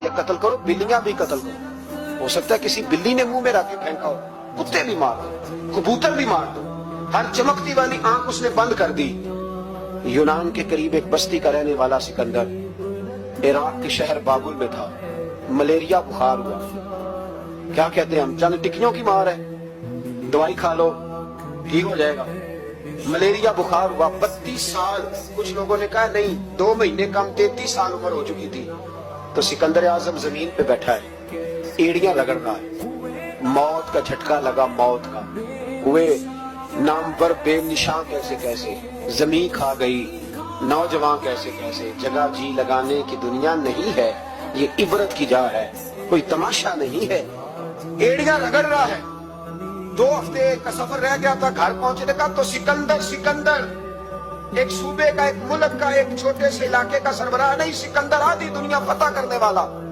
قتل کرو، بلیاں بھی قتل کرو. ہو سکتا ہے کسی بلی نے منہ میں رکھ کے پھینکا ہو، کتے بھی مار دو، کبوتر بھی مار دو. ہر چمکتی والی آنکھ اس نے بند کر دی. یونان کے قریب ایک بستی کا رہنے والا سکندر عراق کے شہر بابل میں تھا. ملیریا بخار ہوا. کیا کہتے ہیں ہم، چند ٹکیوں کی مار ہے، دوائی کھا لو ٹھیک ہو جائے گا. ملیریا بخار ہوا. 32 سال، کچھ لوگوں نے کہا نہیں 2 مہینے کم، 33 سال عمر ہو چکی تھی. تو سکندر اعظم زمین پہ بیٹھا ہے، ایڑیاں رگڑ رہا ہے. موت کا جھٹکا لگا، موت کا. ہوئے نامور بے نشاں کیسے کیسے، زمین کھا گئی نوجوان کیسے کیسے. جگہ جی لگانے کی دنیا نہیں ہے، یہ عبرت کی جا ہے، کوئی تماشا نہیں ہے. ایڑیاں رگڑ رہا ہے. 2 ہفتے کا سفر رہ گیا تھا گھر پہنچنے کا. تو سکندر ایک صوبے کا، ایک ملک کا، ایک چھوٹے سے علاقے کا سربراہ نہیں، سکندر آدھی دنیا فتح کرنے والا.